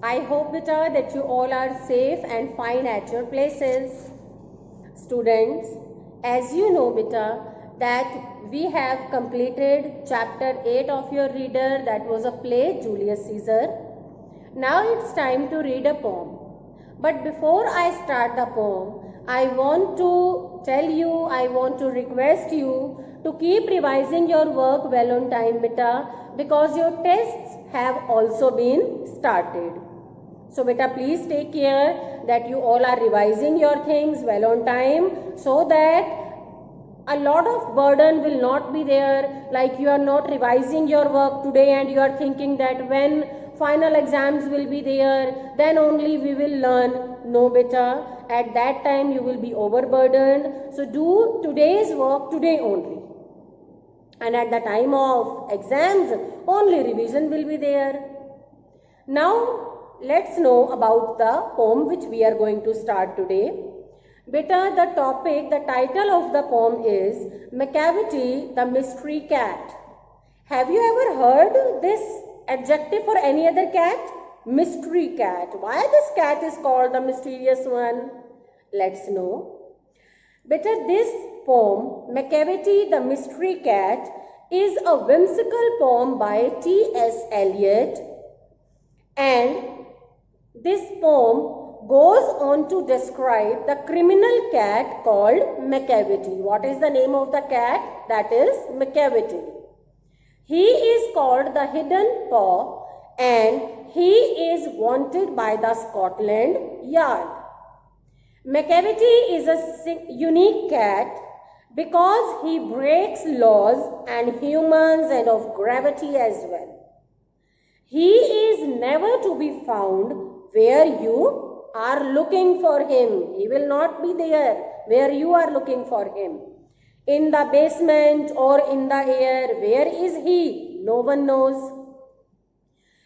I hope beta that you all are safe and fine at your places. Students, as you know beta that we have completed chapter 8 of your reader, that was a play Julius Caesar. Now it's time to read a poem. But before I start the poem, I want to request you to keep revising your work well on time beta, because your tests have also been started. So beta, please take care that you all are revising your things well on time, so that a lot of burden will not be there, like you are not revising your work today and you are thinking that when final exams will be there, then only we will learn. No beta, at that time you will be overburdened. So do today's work today only. And at the time of exams, only revision will be there. Now, let's know about the poem which we are going to start today. Beta, the title of the poem is Macavity, the Mystery Cat. Have you ever heard this adjective for any other cat? Mystery cat. Why this cat is called the mysterious one? Let's know. Beta, this poem, Macavity, the Mystery Cat, is a whimsical poem by T.S. Eliot, and this poem goes on to describe the criminal cat called Macavity. What is the name of the cat? That is Macavity. He is called the Hidden Paw, and he is wanted by the Scotland Yard. Macavity is a unique cat because he breaks laws and humans and of gravity as well. He is never to be found where you are looking for him. He will not be there where you are looking for him. In the basement or in the air, where is he? No one knows.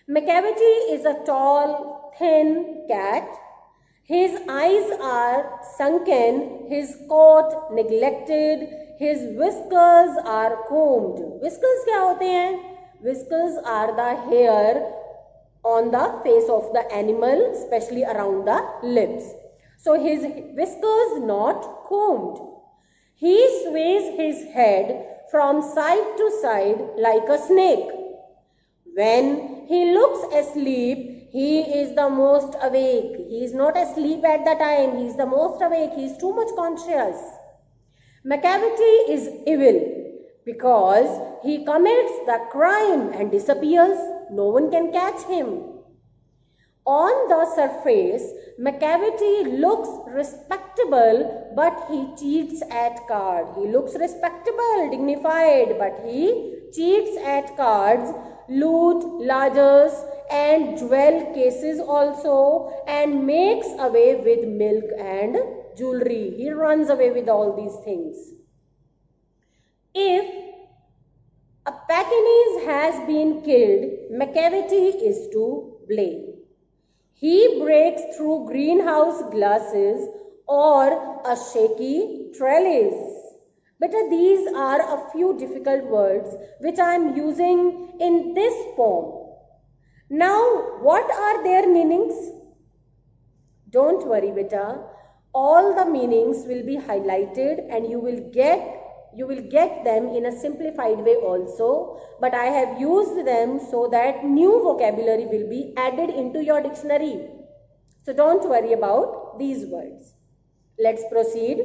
Macavity is a tall, thin cat. His eyes are sunken, his coat neglected, his whiskers are combed. Whiskers क्या होते हैं? Whiskers are the hair on the face of the animal, especially around the lips. So his whiskers not combed. He sways his head from side to side like a snake. When he looks asleep, he is the most awake. He is not asleep at the time. He is the most awake. He is too much conscious. Macavity is evil because he commits the crime and disappears. No one can catch him. On the surface, Macavity looks respectable, but he cheats at cards. He looks respectable, dignified, but he cheats at cards, loot, larders, and jewel cases also, and makes away with milk and jewelry. He runs away with all these things. If a Pekingese has been killed, Macavity is to blame. He breaks through greenhouse glasses or a shaky trellis. But these are a few difficult words which I am using in this poem. Now, what are their meanings? Don't worry, beta. All the meanings will be highlighted and you will get them in a simplified way also, but I have used them so that new vocabulary will be added into your dictionary. So don't worry about these words. Let's proceed.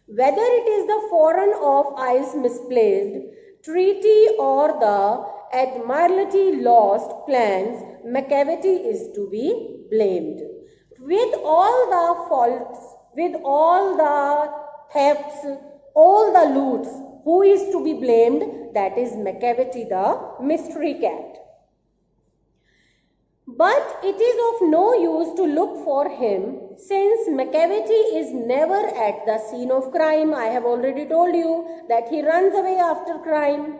Whether it is the foreign of isles misplaced, treaty or the admiralty lost plans, Macavity is to be blamed. With all the faults, with all the thefts, all the loots, who is to be blamed? That is Macavity, the mystery cat. But it is of no use to look for him, since Macavity is never at the scene of crime. I have already told you that he runs away after crime.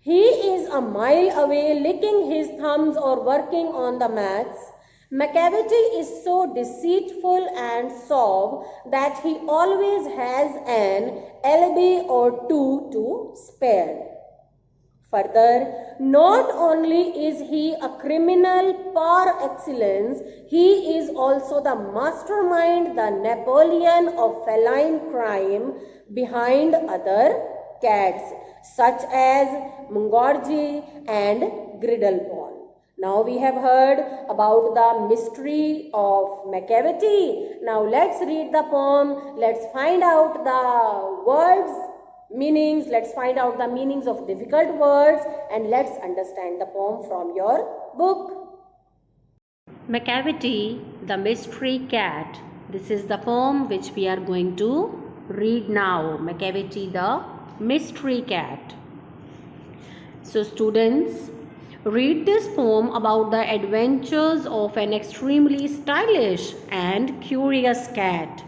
He is a mile away, licking his thumbs or working on the mats. Macavity is so deceitful and suave that he always has an alibi or two to spare. Further, not only is he a criminal par excellence, he is also the mastermind, the Napoleon of feline crime behind other cats such as Mungorji and Griddlebone. Now we have heard about the mystery of Macavity. Now let's read the poem. Let's find out the words meanings. Let's find out the meanings of difficult words and let's understand the poem from your book. Macavity, the mystery cat. This is the poem which we are going to read now. Macavity, the mystery cat. So students, read this poem about the adventures of an extremely stylish and curious cat.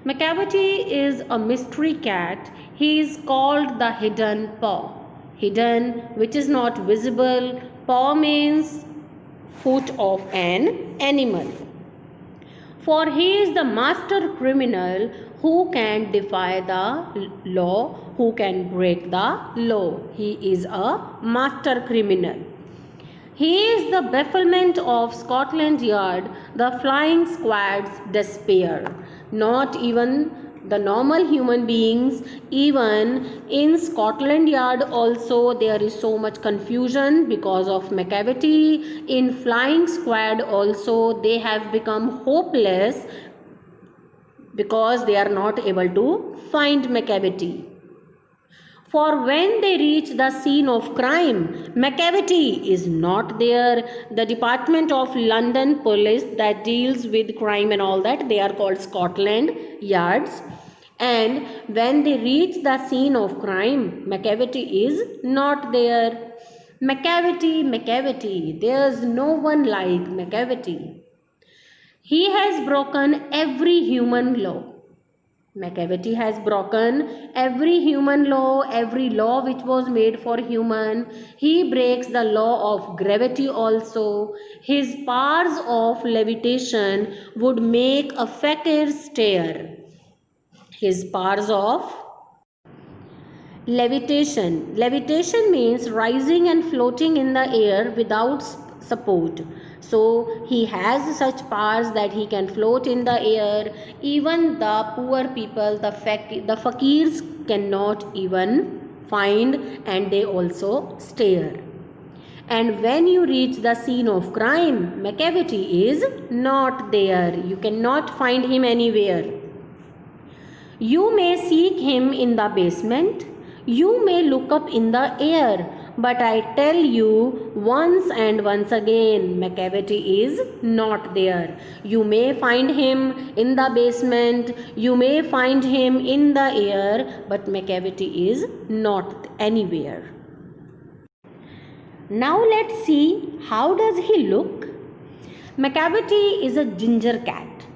Macavity is a mystery cat. He is called the hidden paw. Hidden, which is not visible. Paw means foot of an animal. For he is the master criminal who can defy the law, who can break the law. He is a master criminal. He is the bafflement of Scotland Yard, the flying squad's despair. Not even the normal human beings, even in Scotland Yard also there is so much confusion because of Macavity. In flying squad also they have become hopeless because they are not able to find Macavity. For when they reach the scene of crime, Macavity is not there. The Department of London Police that deals with crime and all that, they are called Scotland Yards. And when they reach the scene of crime, Macavity is not there. Macavity, there's no one like Macavity. He has broken every human law. Macavity has broken every human law, every law which was made for human. He breaks the law of gravity also. His powers of levitation would make a fakir stare. His powers of levitation. Levitation means rising and floating in the air without support. So he has such powers that he can float in the air. Even the poor people, the fakirs cannot even find, and they also stare. And when you reach the scene of crime, Macavity is not there. You cannot find him anywhere. You may seek him in the basement. You may look up in the air. But I tell you once and once again, Macavity is not there. You may find him in the basement, you may find him in the air, but Macavity is not anywhere. Now let's see, how does he look? Macavity is a ginger cat.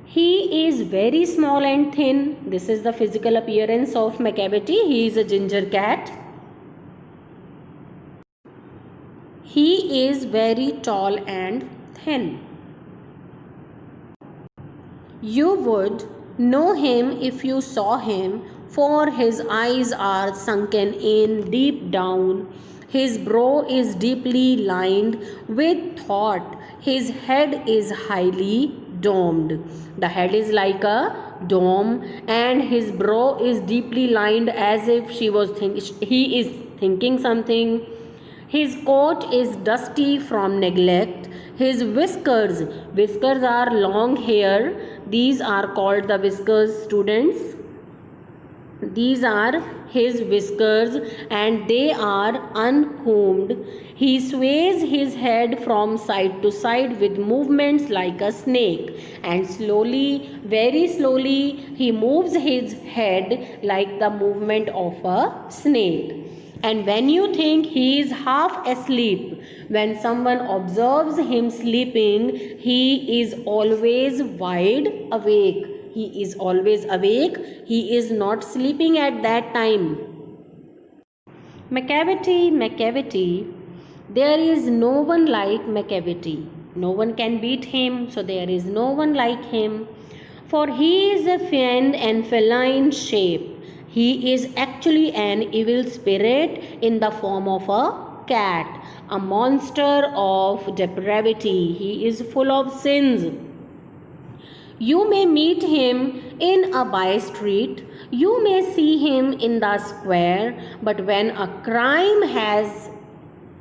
He is very small and thin. This is the physical appearance of Macavity. He is a ginger cat. He is very tall and thin. You would know him if you saw him, for his eyes are sunken in deep down. His brow is deeply lined with thought. His head is highly domed. The head is like a dome, and his brow is deeply lined as if he is thinking something. His coat is dusty from neglect. His whiskers are long hair. These are called the whiskers, students. These are his whiskers and they are uncombed. He sways his head from side to side with movements like a snake, and slowly, very slowly, he moves his head like the movement of a snake. And when you think he is half asleep, when someone observes him sleeping, he is always wide awake. He is always awake. He is not sleeping at that time. Macavity, there is no one like Macavity. No one can beat him, so there is no one like him. For he is a fiend and feline shape. He is actually an evil spirit in the form of a cat, a monster of depravity. He is full of sins. You may meet him in a by street, you may see him in the square, but when a crime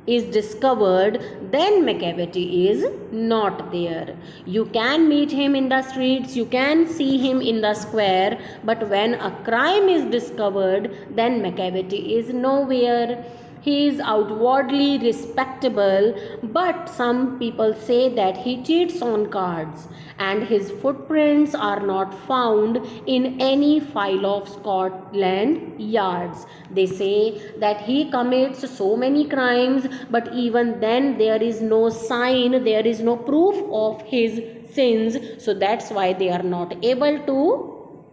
is discovered, then McCavity is not there. You can meet him in the streets, you can see him in the square, but when a crime is discovered, then McCavity is nowhere. He is outwardly respectable, but some people say that he cheats on cards, and his footprints are not found in any file of Scotland yards. They say that he commits so many crimes, but even then there is no sign, there is no proof of his sins, so that's why they are not able to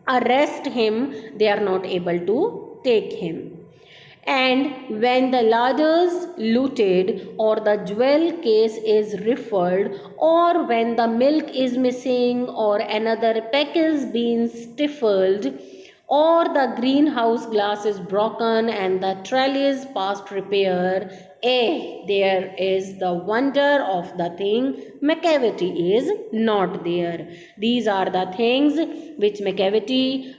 arrest him, they are not able to take him. And when the ladder's looted, or the jewel case is rifled, or when the milk is missing, or another peck is being stifled, or the greenhouse glass is broken and the trellis past repair, there is the wonder of the thing, McCavity is not there. These are the things which McCavity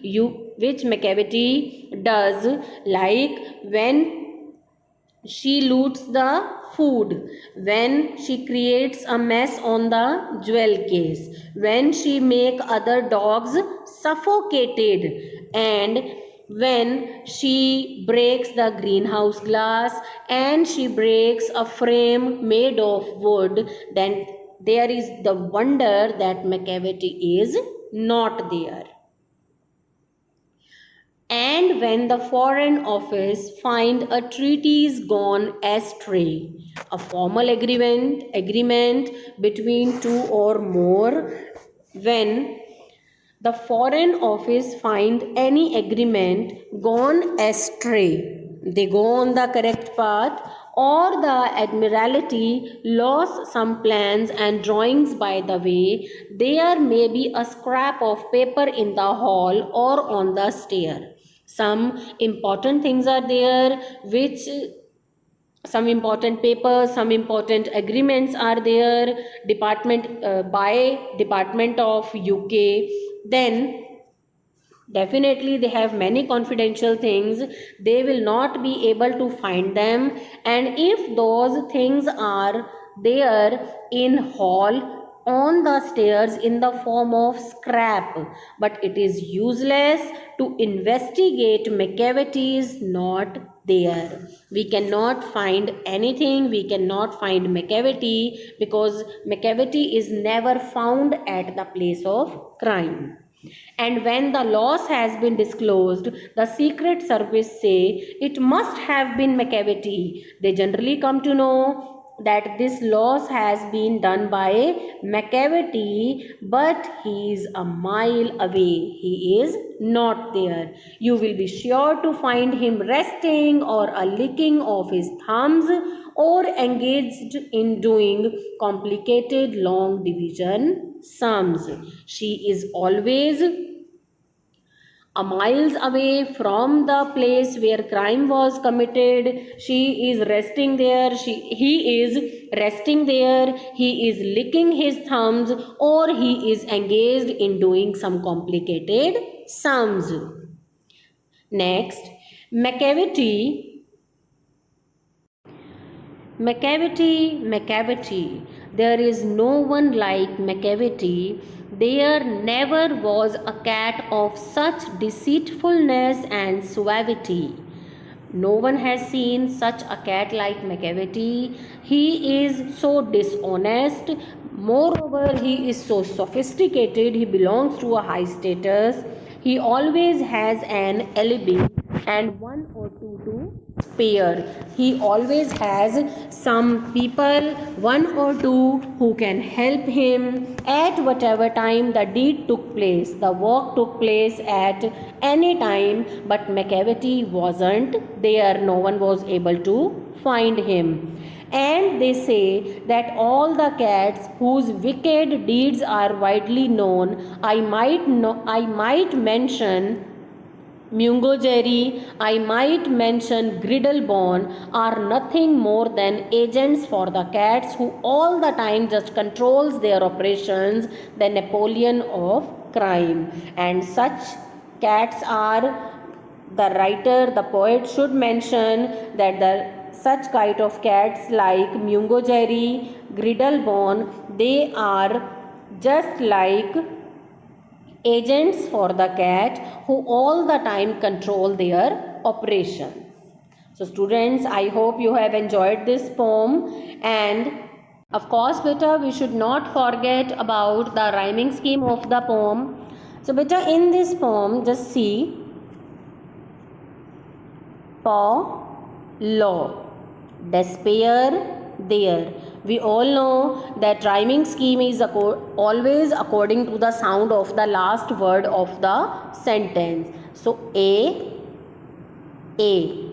does, like when she loots the food, when she creates a mess on the jewel case, when she make other dogs suffocated, and when she breaks the greenhouse glass and she breaks a frame made of wood, then there is the wonder that McCavity is not there. And when the Foreign Office find a treaties gone astray, a formal agreement between two or more, when the Foreign Office find any agreement gone astray, they go on the correct path, or the Admiralty lost some plans and drawings by the way, there may be a scrap of paper in the hall or on the stair. Some important things are there, which some important papers, some important agreements are there, by Department of UK. Then definitely they have many confidential things, they will not be able to find them, and if those things are there in hall, on the stairs in the form of scrap, but it is useless to investigate. McCavity is not there. We cannot find anything, we cannot find McCavity, because McCavity is never found at the place of crime. And when the loss has been disclosed, the Secret Service say it must have been McCavity. They generally come to know that this loss has been done by McCavity, but he is a mile away. He is not there. You will be sure to find him resting or a licking of his thumbs or engaged in doing complicated long division sums. She is always a miles away from the place where crime was committed. She is resting there, he is resting there, he is licking his thumbs, or he is engaged in doing some complicated sums. Next, McCavity, there is no one like McCavity. There never was a cat of such deceitfulness and suavity. No one has seen such a cat like McCavity. He is so dishonest. Moreover, he is so sophisticated. He belongs to a high status. He always has an alibi and one or two to spare. He always has some people, one or two, who can help him at whatever time the deed took place, the work took place at any time, but McCavity wasn't there. No one was able to find him. And they say that all the cats whose wicked deeds are widely known, I might mention Mungojerry, I might mention Griddlebone are nothing more than agents for the cats who all the time just controls their operations, the Napoleon of crime. And such cats are, the writer, the poet should mention that the such kind of cats like Mungojerry, Griddlebone, they are just like agents for the cat who all the time control their operations. So students, I hope you have enjoyed this poem, and of course beta, we should not forget about the rhyming scheme of the poem. So beta, in this poem, just see paw, law, despair, there. We all know that rhyming scheme is always according to the sound of the last word of the sentence. So A, B,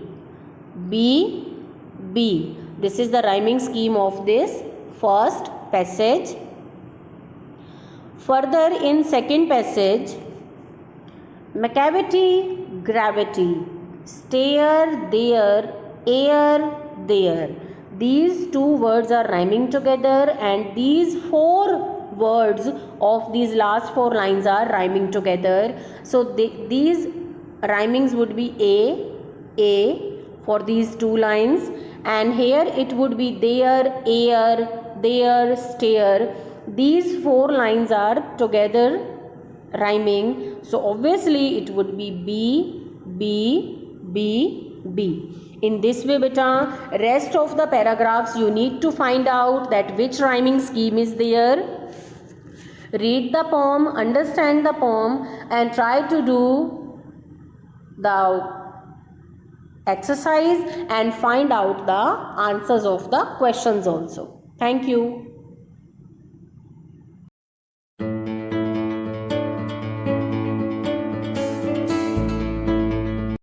B. This is the rhyming scheme of this first passage. Further, in second passage, macavity, gravity, stair, there, air, there. These two words are rhyming together, and these four words of these last four lines are rhyming together. So these rhymings would be A for these two lines, and here it would be there, air, there, stair. These four lines are together rhyming, so obviously it would be B, B, B, B. In this way beta, rest of the paragraphs you need to find out that which rhyming scheme is there. Read the poem, understand the poem, and try to do the exercise and find out the answers of the questions also. Thank you.